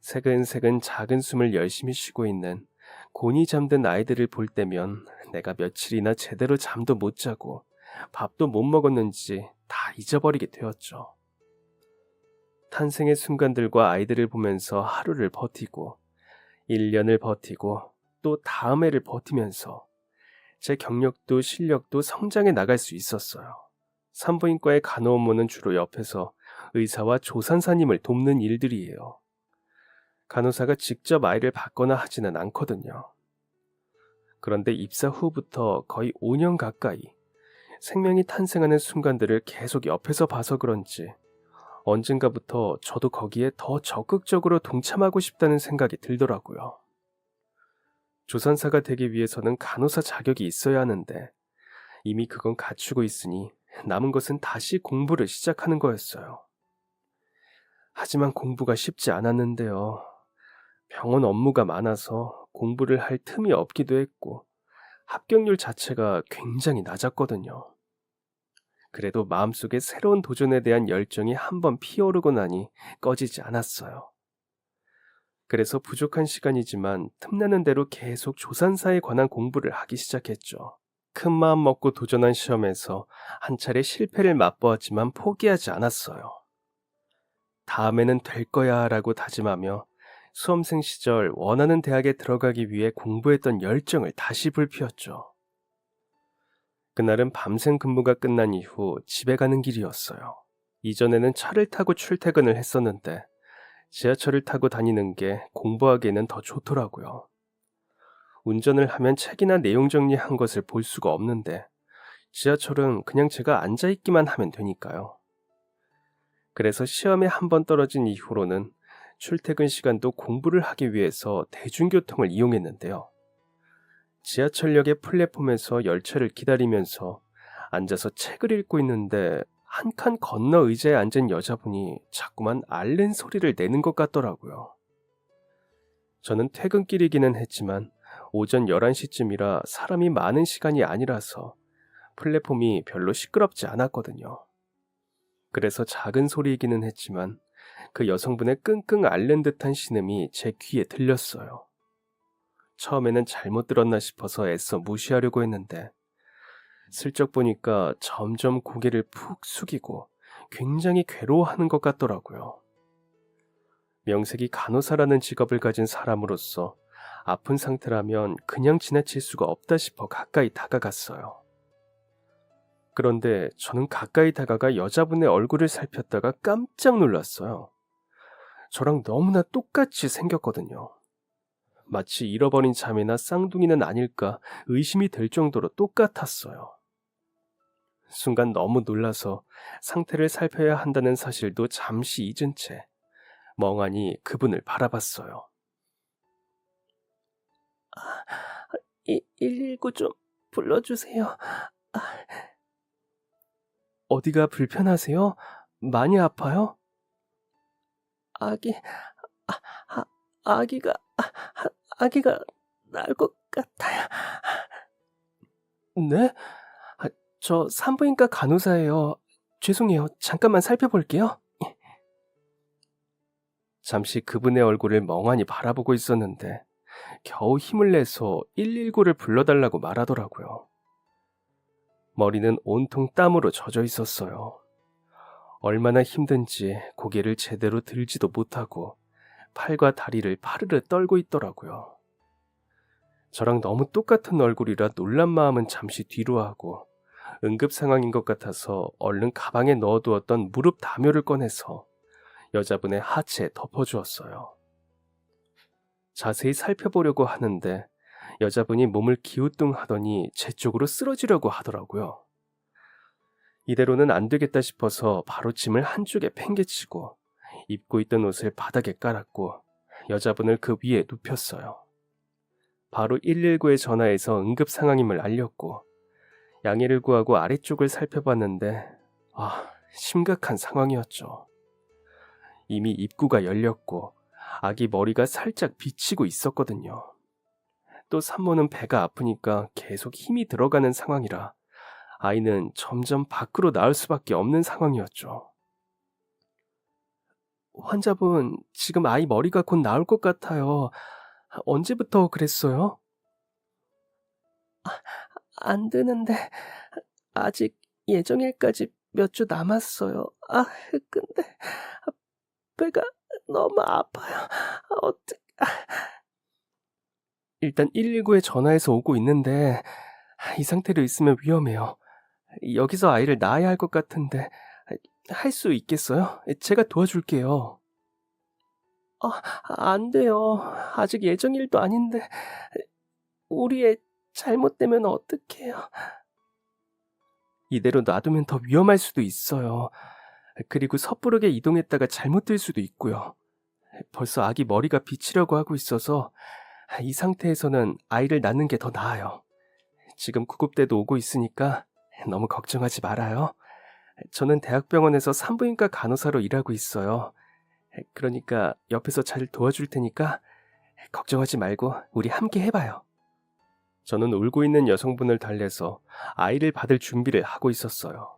새근새근 작은 숨을 열심히 쉬고 있는 곤히 잠든 아이들을 볼 때면 내가 며칠이나 제대로 잠도 못 자고 밥도 못 먹었는지 다 잊어버리게 되었죠. 탄생의 순간들과 아이들을 보면서 하루를 버티고 1년을 버티고 또 다음 해를 버티면서 제 경력도 실력도 성장해 나갈 수 있었어요. 산부인과의 간호업무는 주로 옆에서 의사와 조산사님을 돕는 일들이에요. 간호사가 직접 아이를 받거나 하지는 않거든요. 그런데 입사 후부터 거의 5년 가까이 생명이 탄생하는 순간들을 계속 옆에서 봐서 그런지 언젠가부터 저도 거기에 더 적극적으로 동참하고 싶다는 생각이 들더라고요. 조산사가 되기 위해서는 간호사 자격이 있어야 하는데 이미 그건 갖추고 있으니 남은 것은 다시 공부를 시작하는 거였어요. 하지만 공부가 쉽지 않았는데요. 병원 업무가 많아서 공부를 할 틈이 없기도 했고 합격률 자체가 굉장히 낮았거든요. 그래도 마음속에 새로운 도전에 대한 열정이 한번 피어오르고 나니 꺼지지 않았어요. 그래서 부족한 시간이지만 틈나는 대로 계속 조산사에 관한 공부를 하기 시작했죠. 큰 마음 먹고 도전한 시험에서 한 차례 실패를 맛보았지만 포기하지 않았어요. 다음에는 될 거야 라고 다짐하며 수험생 시절 원하는 대학에 들어가기 위해 공부했던 열정을 다시 불피웠죠. 그날은 밤샘 근무가 끝난 이후 집에 가는 길이었어요. 이전에는 차를 타고 출퇴근을 했었는데 지하철을 타고 다니는 게 공부하기에는 더 좋더라고요. 운전을 하면 책이나 내용 정리한 것을 볼 수가 없는데 지하철은 그냥 제가 앉아있기만 하면 되니까요. 그래서 시험에 한 번 떨어진 이후로는 출퇴근 시간도 공부를 하기 위해서 대중교통을 이용했는데요. 지하철역의 플랫폼에서 열차를 기다리면서 앉아서 책을 읽고 있는데 한 칸 건너 의자에 앉은 여자분이 자꾸만 앓는 소리를 내는 것 같더라고요. 저는 퇴근길이기는 했지만 오전 11시쯤이라 사람이 많은 시간이 아니라서 플랫폼이 별로 시끄럽지 않았거든요. 그래서 작은 소리이기는 했지만 그 여성분의 끙끙 앓는 듯한 신음이 제 귀에 들렸어요. 처음에는 잘못 들었나 싶어서 애써 무시하려고 했는데 슬쩍 보니까 점점 고개를 푹 숙이고 굉장히 괴로워하는 것 같더라고요. 명색이 간호사라는 직업을 가진 사람으로서 아픈 상태라면 그냥 지나칠 수가 없다 싶어 가까이 다가갔어요. 그런데 저는 가까이 다가가 여자분의 얼굴을 살폈다가 깜짝 놀랐어요. 저랑 너무나 똑같이 생겼거든요. 마치 잃어버린 자매나 쌍둥이는 아닐까 의심이 될 정도로 똑같았어요. 순간 너무 놀라서 상태를 살펴야 한다는 사실도 잠시 잊은 채 멍하니 그분을 바라봤어요. 119 좀 불러주세요. 어디가 불편하세요? 많이 아파요? 아기, 아기가, 아기가 날 것 같아요. 네? 저 산부인과 간호사예요. 죄송해요. 잠깐만 살펴볼게요. 잠시 그분의 얼굴을 멍하니 바라보고 있었는데 겨우 힘을 내서 119를 불러달라고 말하더라고요. 머리는 온통 땀으로 젖어 있었어요. 얼마나 힘든지 고개를 제대로 들지도 못하고 팔과 다리를 파르르 떨고 있더라고요. 저랑 너무 똑같은 얼굴이라 놀란 마음은 잠시 뒤로 하고 응급 상황인 것 같아서 얼른 가방에 넣어두었던 무릎 담요를 꺼내서 여자분의 하체에 덮어주었어요. 자세히 살펴보려고 하는데 여자분이 몸을 기우뚱하더니 제 쪽으로 쓰러지려고 하더라고요. 이대로는 안 되겠다 싶어서 바로 짐을 한쪽에 팽개치고 입고 있던 옷을 바닥에 깔았고 여자분을 그 위에 눕혔어요. 바로 119에 전화해서 응급 상황임을 알렸고 양해를 구하고 아래쪽을 살펴봤는데 심각한 상황이었죠. 이미 입구가 열렸고 아기 머리가 살짝 비치고 있었거든요. 또 산모는 배가 아프니까 계속 힘이 들어가는 상황이라 아이는 점점 밖으로 나올 수밖에 없는 상황이었죠. 환자분, 지금 아이 머리가 곧 나올 것 같아요. 언제부터 그랬어요? 안 되는데 아직 예정일까지 몇 주 남았어요. 근데 배가 너무 아파요. 일단 119에 전화해서 오고 있는데 이 상태로 있으면 위험해요. 여기서 아이를 낳아야 할 것 같은데 할 수 있겠어요? 제가 도와줄게요. 안 돼요. 아직 예정일도 아닌데 우리 애 잘못되면 어떡해요? 이대로 놔두면 더 위험할 수도 있어요. 그리고 섣부르게 이동했다가 잘못될 수도 있고요. 벌써 아기 머리가 비치려고 하고 있어서 이 상태에서는 아이를 낳는 게 더 나아요. 지금 구급대도 오고 있으니까 너무 걱정하지 말아요. 저는 대학병원에서 산부인과 간호사로 일하고 있어요. 그러니까 옆에서 잘 도와줄 테니까 걱정하지 말고 우리 함께 해봐요. 저는 울고 있는 여성분을 달래서 아이를 받을 준비를 하고 있었어요.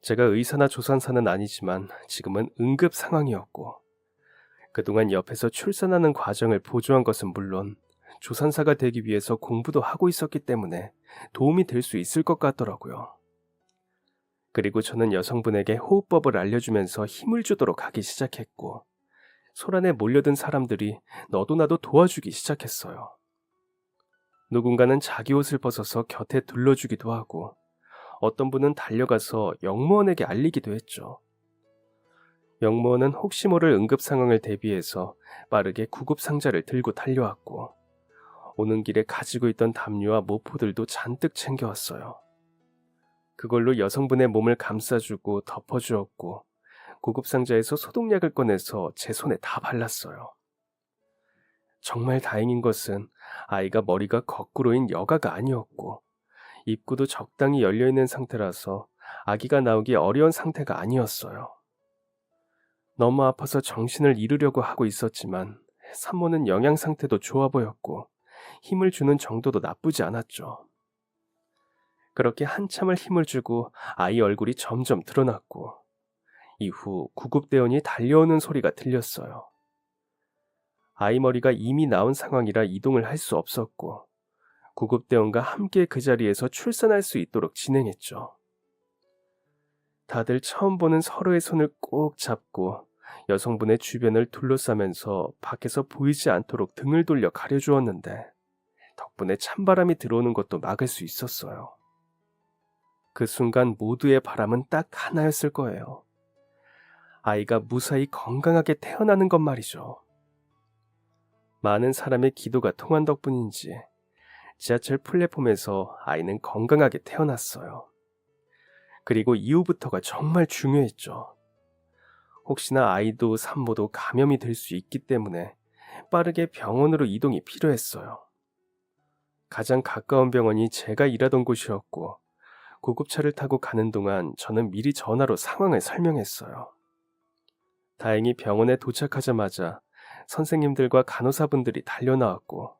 제가 의사나 조산사는 아니지만 지금은 응급 상황이었고 그동안 옆에서 출산하는 과정을 보조한 것은 물론 조산사가 되기 위해서 공부도 하고 있었기 때문에 도움이 될 수 있을 것 같더라고요. 그리고 저는 여성분에게 호흡법을 알려주면서 힘을 주도록 하기 시작했고 소란에 몰려든 사람들이 너도 나도 도와주기 시작했어요. 누군가는 자기 옷을 벗어서 곁에 둘러주기도 하고 어떤 분은 달려가서 영무원에게 알리기도 했죠. 영무원은 혹시 모를 응급 상황을 대비해서 빠르게 구급 상자를 들고 달려왔고 오는 길에 가지고 있던 담요와 모포들도 잔뜩 챙겨왔어요. 그걸로 여성분의 몸을 감싸주고 덮어주었고 구급 상자에서 소독약을 꺼내서 제 손에 다 발랐어요. 정말 다행인 것은 아이가 머리가 거꾸로인 여가가 아니었고 입구도 적당히 열려있는 상태라서 아기가 나오기 어려운 상태가 아니었어요. 너무 아파서 정신을 잃으려고 하고 있었지만 산모는 영양 상태도 좋아 보였고 힘을 주는 정도도 나쁘지 않았죠. 그렇게 한참을 힘을 주고 아이 얼굴이 점점 드러났고 이후 구급대원이 달려오는 소리가 들렸어요. 아이 머리가 이미 나온 상황이라 이동을 할 수 없었고 구급대원과 함께 그 자리에서 출산할 수 있도록 진행했죠. 다들 처음 보는 서로의 손을 꼭 잡고 여성분의 주변을 둘러싸면서 밖에서 보이지 않도록 등을 돌려 가려주었는데 덕분에 찬바람이 들어오는 것도 막을 수 있었어요. 그 순간 모두의 바람은 딱 하나였을 거예요. 아이가 무사히 건강하게 태어나는 것 말이죠. 많은 사람의 기도가 통한 덕분인지 지하철 플랫폼에서 아이는 건강하게 태어났어요. 그리고 이후부터가 정말 중요했죠. 혹시나 아이도 산모도 감염이 될 수 있기 때문에 빠르게 병원으로 이동이 필요했어요. 가장 가까운 병원이 제가 일하던 곳이었고 구급차를 타고 가는 동안 저는 미리 전화로 상황을 설명했어요. 다행히 병원에 도착하자마자 선생님들과 간호사분들이 달려나왔고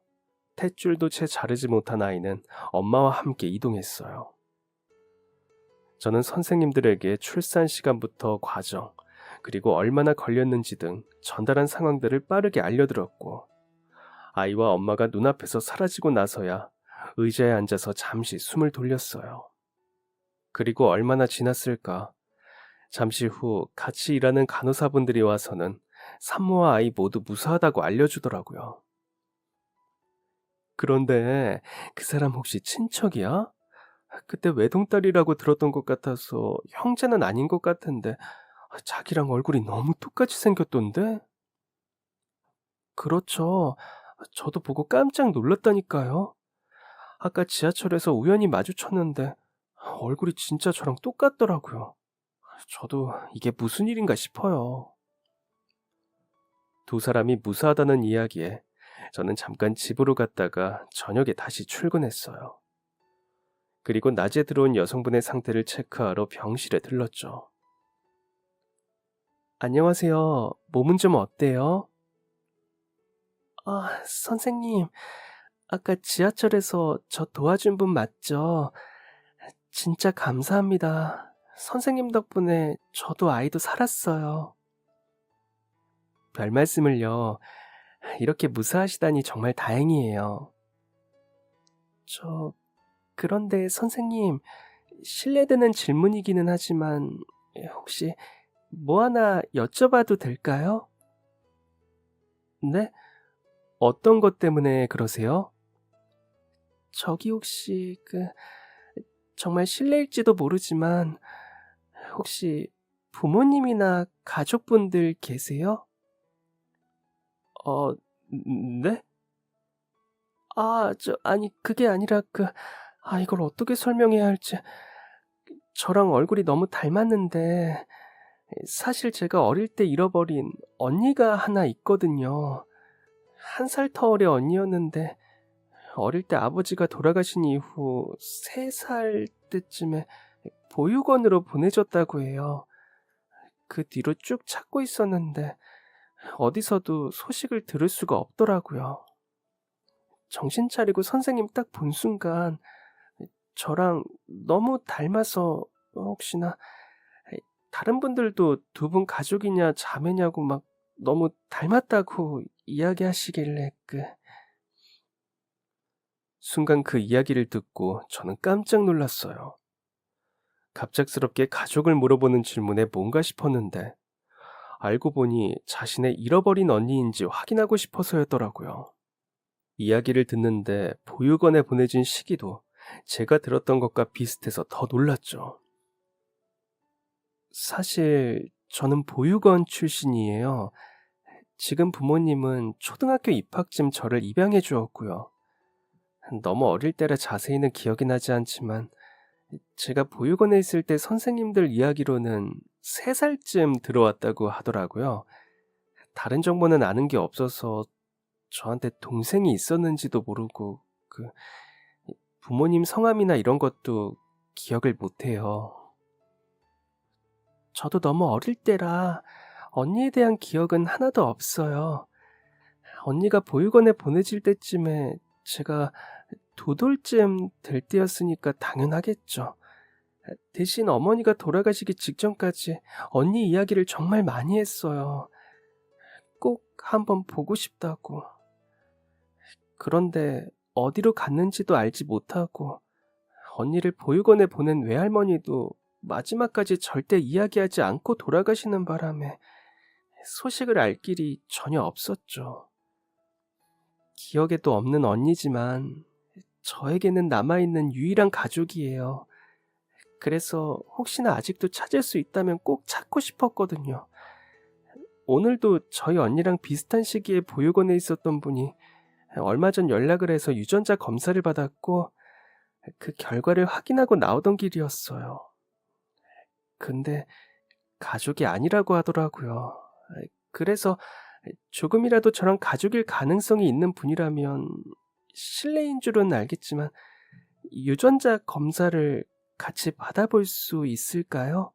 탯줄도 채 자르지 못한 아이는 엄마와 함께 이동했어요. 저는 선생님들에게 출산 시간부터 과정, 그리고 얼마나 걸렸는지 등 전달한 상황들을 빠르게 알려드렸고 아이와 엄마가 눈앞에서 사라지고 나서야 의자에 앉아서 잠시 숨을 돌렸어요. 그리고 얼마나 지났을까? 잠시 후 같이 일하는 간호사분들이 와서는 산모와 아이 모두 무사하다고 알려주더라고요. 그런데 그 사람 혹시 친척이야? 그때 외동딸이라고 들었던 것 같아서 형제는 아닌 것 같은데 자기랑 얼굴이 너무 똑같이 생겼던데? 그렇죠. 저도 보고 깜짝 놀랐다니까요. 아까 지하철에서 우연히 마주쳤는데 얼굴이 진짜 저랑 똑같더라고요. 저도 이게 무슨 일인가 싶어요. 두 사람이 무사하다는 이야기에 저는 잠깐 집으로 갔다가 저녁에 다시 출근했어요. 그리고 낮에 들어온 여성분의 상태를 체크하러 병실에 들렀죠. 안녕하세요. 몸은 좀 어때요? 선생님, 아까 지하철에서 저 도와준 분 맞죠? 진짜 감사합니다. 선생님 덕분에 저도 아이도 살았어요. 별 말씀을요. 이렇게 무사하시다니 정말 다행이에요. 저, 그런데 선생님, 실례되는 질문이기는 하지만 혹시 뭐 하나 여쭤봐도 될까요? 네? 어떤 것 때문에 그러세요? 저기 혹시 정말 실례일지도 모르지만 혹시 부모님이나 가족분들 계세요? 어, 네? 아니 그게 아니라 이걸 어떻게 설명해야 할지 저랑 얼굴이 너무 닮았는데 사실 제가 어릴 때 잃어버린 언니가 하나 있거든요. 1살 터울의 언니였는데 어릴 때 아버지가 돌아가신 이후 3살 때쯤에 보육원으로 보내줬다고 해요. 그 뒤로 쭉 찾고 있었는데 어디서도 소식을 들을 수가 없더라고요. 정신 차리고 선생님 딱 본 순간 저랑 너무 닮아서 혹시나 다른 분들도 두 분 가족이냐 자매냐고 막 너무 닮았다고 이야기하시길래 순간 그 이야기를 듣고 저는 깜짝 놀랐어요. 갑작스럽게 가족을 물어보는 질문에 뭔가 싶었는데 알고 보니 자신의 잃어버린 언니인지 확인하고 싶어서였더라고요. 이야기를 듣는데 보육원에 보내진 시기도 제가 들었던 것과 비슷해서 더 놀랐죠. 사실 저는 보육원 출신이에요. 지금 부모님은 초등학교 입학쯤 저를 입양해 주었고요. 너무 어릴 때라 자세히는 기억이 나지 않지만 제가 보육원에 있을 때 선생님들 이야기로는 3살쯤 들어왔다고 하더라고요. 다른 정보는 아는 게 없어서 저한테 동생이 있었는지도 모르고 부모님 성함이나 이런 것도 기억을 못해요. 저도 너무 어릴 때라 언니에 대한 기억은 하나도 없어요. 언니가 보육원에 보내질 때쯤에 제가 2돌쯤 될 때였으니까 당연하겠죠. 대신 어머니가 돌아가시기 직전까지 언니 이야기를 정말 많이 했어요. 꼭 한번 보고 싶다고. 그런데 어디로 갔는지도 알지 못하고 언니를 보육원에 보낸 외할머니도 마지막까지 절대 이야기하지 않고 돌아가시는 바람에 소식을 알 길이 전혀 없었죠. 기억에도 없는 언니지만 저에게는 남아있는 유일한 가족이에요. 그래서 혹시나 아직도 찾을 수 있다면 꼭 찾고 싶었거든요. 오늘도 저희 언니랑 비슷한 시기에 보육원에 있었던 분이 얼마 전 연락을 해서 유전자 검사를 받았고 그 결과를 확인하고 나오던 길이었어요. 근데 가족이 아니라고 하더라고요. 그래서 조금이라도 저랑 가족일 가능성이 있는 분이라면 실례인 줄은 알겠지만 유전자 검사를 같이 받아볼 수 있을까요?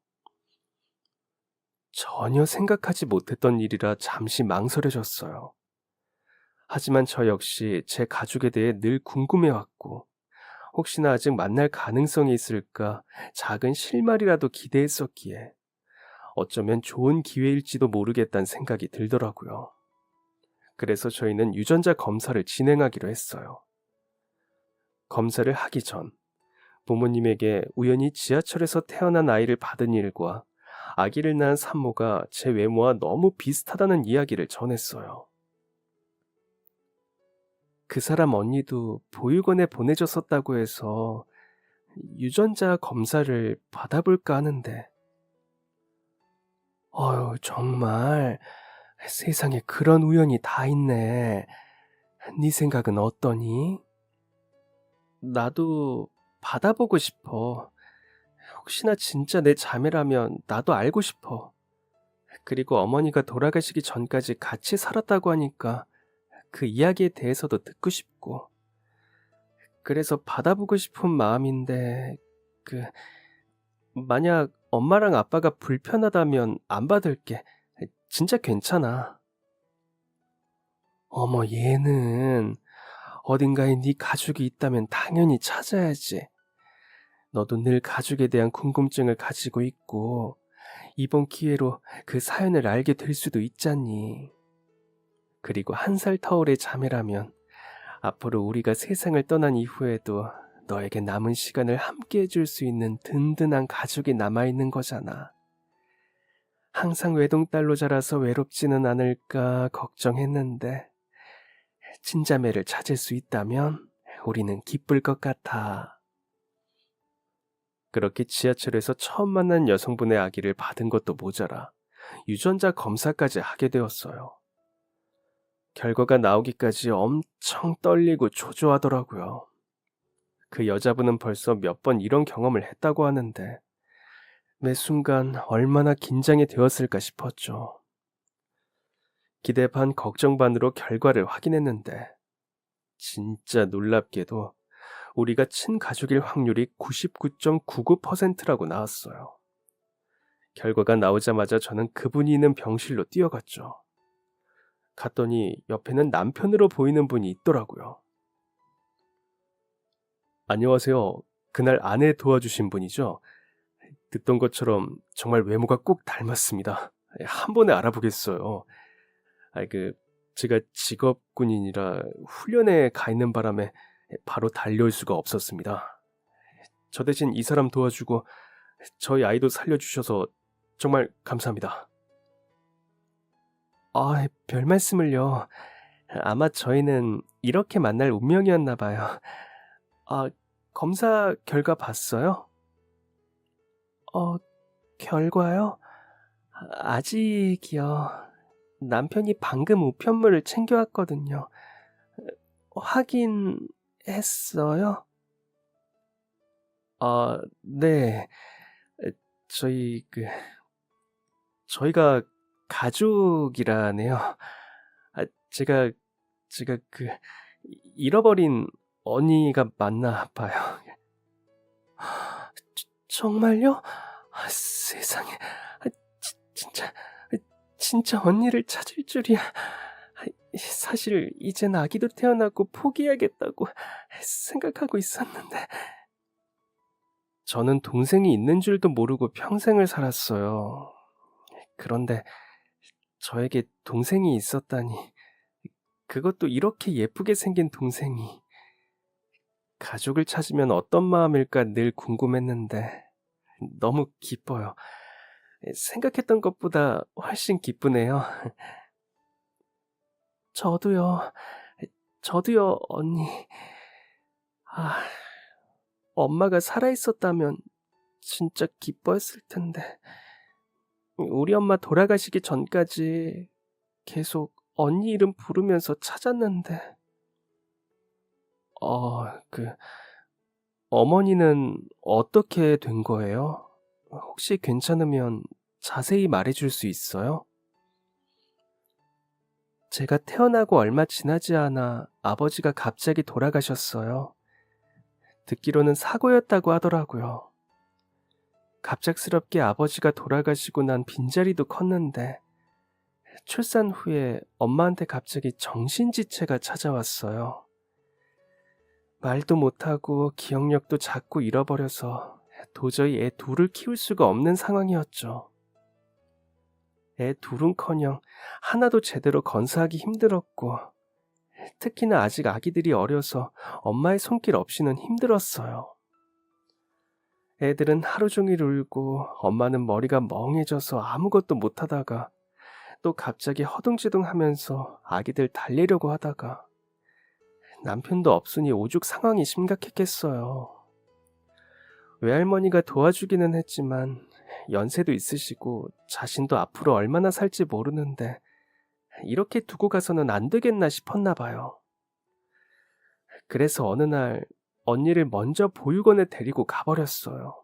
전혀 생각하지 못했던 일이라 잠시 망설여졌어요. 하지만 저 역시 제 가족에 대해 늘 궁금해왔고, 혹시나 아직 만날 가능성이 있을까 작은 실마리라도 기대했었기에 어쩌면 좋은 기회일지도 모르겠다는 생각이 들더라고요. 그래서 저희는 유전자 검사를 진행하기로 했어요. 검사를 하기 전 부모님에게 우연히 지하철에서 태어난 아이를 받은 일과 아기를 낳은 산모가 제 외모와 너무 비슷하다는 이야기를 전했어요. 그 사람 언니도 보육원에 보내줬었다고 해서 유전자 검사를 받아볼까 하는데, 정말 세상에 그런 우연이 다 있네. 네 생각은 어떠니? 나도 받아보고 싶어. 혹시나 진짜 내 자매라면 나도 알고 싶어. 그리고 어머니가 돌아가시기 전까지 같이 살았다고 하니까 그 이야기에 대해서도 듣고 싶고. 그래서 받아보고 싶은 마음인데, 그, 만약 엄마랑 아빠가 불편하다면 안 받을게. 진짜 괜찮아. 어머, 얘는 어딘가에 네 가족이 있다면 당연히 찾아야지. 너도 늘 가족에 대한 궁금증을 가지고 있고 이번 기회로 그 사연을 알게 될 수도 있잖니. 그리고 1살 터울의 자매라면 앞으로 우리가 세상을 떠난 이후에도 너에게 남은 시간을 함께 해줄 수 있는 든든한 가족이 남아있는 거잖아. 항상 외동딸로 자라서 외롭지는 않을까 걱정했는데 친자매를 찾을 수 있다면 우리는 기쁠 것 같아. 그렇게 지하철에서 처음 만난 여성분의 아기를 받은 것도 모자라 유전자 검사까지 하게 되었어요. 결과가 나오기까지 엄청 떨리고 초조하더라고요. 그 여자분은 벌써 몇 번 이런 경험을 했다고 하는데 매 순간 얼마나 긴장이 되었을까 싶었죠. 기대 반 걱정 반으로 결과를 확인했는데 진짜 놀랍게도 우리가 친가족일 확률이 99.99%라고 나왔어요. 결과가 나오자마자 저는 그분이 있는 병실로 뛰어갔죠. 갔더니 옆에는 남편으로 보이는 분이 있더라고요. 안녕하세요. 그날 아내 도와주신 분이죠? 듣던 것처럼 정말 외모가 꼭 닮았습니다. 한 번에 알아보겠어요. 제가 직업군인이라 훈련에 가 있는 바람에 바로 달려올 수가 없었습니다. 저 대신 이 사람 도와주고 저희 아이도 살려주셔서 정말 감사합니다. 별 말씀을요. 아마 저희는 이렇게 만날 운명이었나 봐요. 검사 결과 봤어요? 결과요? 아직이요. 남편이 방금 우편물을 챙겨왔거든요. 확인했어요? 네. 저희 저희가 가족이라네요. 제가 잃어버린 언니가 맞나 봐요. 정말요? 세상에. 진짜 언니를 찾을 줄이야. 사실 이젠 아기도 태어나고 포기해야겠다고 생각하고 있었는데. 저는 동생이 있는 줄도 모르고 평생을 살았어요. 그런데 저에게 동생이 있었다니. 그것도 이렇게 예쁘게 생긴 동생이. 가족을 찾으면 어떤 마음일까 늘 궁금했는데 너무 기뻐요. 생각했던 것보다 훨씬 기쁘네요. 저도요. 언니. 엄마가 살아있었다면 진짜 기뻐했을 텐데. 우리 엄마 돌아가시기 전까지 계속 언니 이름 부르면서 찾았는데, 그, 어머니는 어떻게 된 거예요? 혹시 괜찮으면 자세히 말해줄 수 있어요? 제가 태어나고 얼마 지나지 않아 아버지가 갑자기 돌아가셨어요. 듣기로는 사고였다고 하더라고요. 갑작스럽게 아버지가 돌아가시고 난 빈자리도 컸는데 출산 후에 엄마한테 갑자기 정신지체가 찾아왔어요. 말도 못하고 기억력도 자꾸 잃어버려서 도저히 애 둘을 키울 수가 없는 상황이었죠. 애 둘은커녕 하나도 제대로 건사하기 힘들었고 특히나 아직 아기들이 어려서 엄마의 손길 없이는 힘들었어요. 애들은 하루 종일 울고 엄마는 머리가 멍해져서 아무것도 못하다가 또 갑자기 허둥지둥 하면서 아기들 달래려고 하다가 남편도 없으니 오죽 상황이 심각했겠어요. 외할머니가 도와주기는 했지만 연세도 있으시고 자신도 앞으로 얼마나 살지 모르는데 이렇게 두고 가서는 안 되겠나 싶었나 봐요. 그래서 어느 날 언니를 먼저 보육원에 데리고 가버렸어요.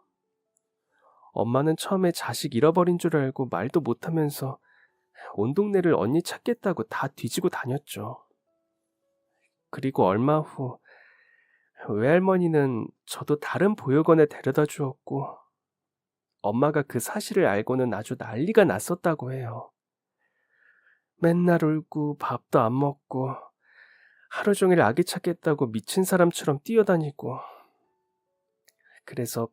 엄마는 처음에 자식 잃어버린 줄 알고 말도 못하면서 온 동네를 언니 찾겠다고 다 뒤지고 다녔죠. 그리고 얼마 후 외할머니는 저도 다른 보육원에 데려다 주었고 엄마가 그 사실을 알고는 아주 난리가 났었다고 해요. 맨날 울고 밥도 안 먹고 하루 종일 아기 찾겠다고 미친 사람처럼 뛰어다니고 그래서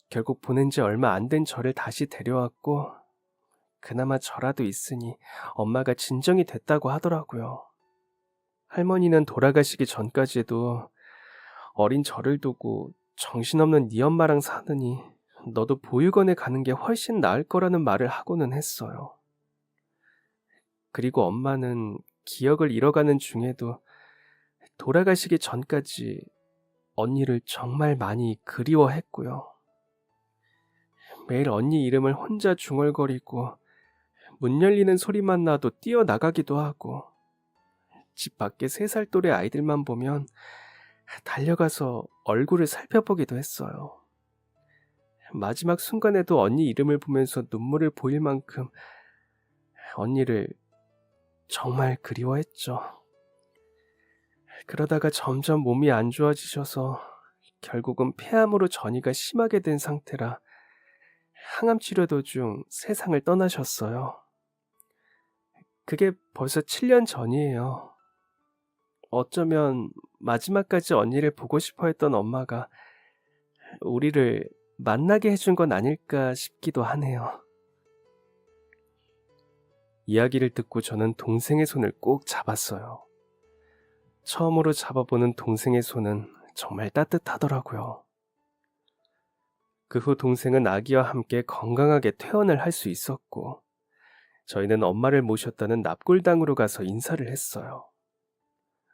결국 보낸 지 얼마 안 된 저를 다시 데려왔고 그나마 저라도 있으니 엄마가 진정이 됐다고 하더라고요. 할머니는 돌아가시기 전까지도 어린 저를 두고 정신없는 네 엄마랑 사느니 너도 보육원에 가는 게 훨씬 나을 거라는 말을 하고는 했어요. 그리고 엄마는 기억을 잃어가는 중에도 돌아가시기 전까지 언니를 정말 많이 그리워했고요. 매일 언니 이름을 혼자 중얼거리고 문 열리는 소리만 나도 뛰어나가기도 하고 집 밖에 3살 또래 아이들만 보면 달려가서 얼굴을 살펴보기도 했어요. 마지막 순간에도 언니 이름을 보면서 눈물을 보일 만큼 언니를 정말 그리워했죠. 그러다가 점점 몸이 안 좋아지셔서 결국은 폐암으로 전이가 심하게 된 상태라 항암 치료 도중 세상을 떠나셨어요. 그게 벌써 7년 전이에요. 어쩌면 마지막까지 언니를 보고 싶어 했던 엄마가 우리를 만나게 해준 건 아닐까 싶기도 하네요. 이야기를 듣고 저는 동생의 손을 꼭 잡았어요. 처음으로 잡아보는 동생의 손은 정말 따뜻하더라고요. 그 후 동생은 아기와 함께 건강하게 퇴원을 할 수 있었고 저희는 엄마를 모셨다는 납골당으로 가서 인사를 했어요.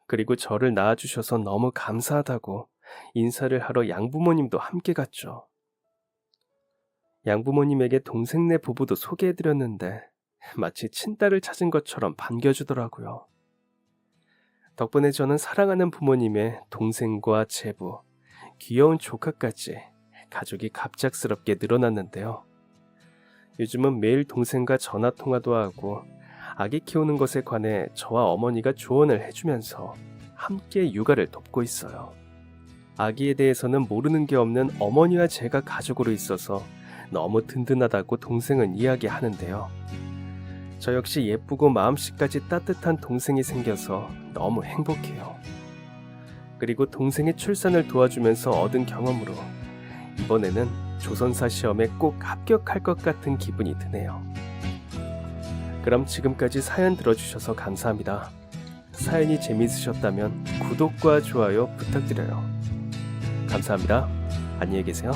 그리고 저를 낳아주셔서 너무 감사하다고 인사를 하러 양부모님도 함께 갔죠. 양부모님에게 동생네 부부도 소개해드렸는데 마치 친딸을 찾은 것처럼 반겨주더라고요. 덕분에 저는 사랑하는 부모님의 동생과 제부, 귀여운 조카까지 가족이 갑작스럽게 늘어났는데요. 요즘은 매일 동생과 전화통화도 하고 아기 키우는 것에 관해 저와 어머니가 조언을 해주면서 함께 육아를 돕고 있어요. 아기에 대해서는 모르는 게 없는 어머니와 제가 가족으로 있어서 너무 든든하다고 동생은 이야기하는데요. 저 역시 예쁘고 마음씨까지 따뜻한 동생이 생겨서 너무 행복해요. 그리고 동생의 출산을 도와주면서 얻은 경험으로 이번에는 조선사 시험에 꼭 합격할 것 같은 기분이 드네요. 그럼 지금까지 사연 들어주셔서 감사합니다. 사연이 재미있으셨다면 구독과 좋아요 부탁드려요. 감사합니다. 안녕히 계세요.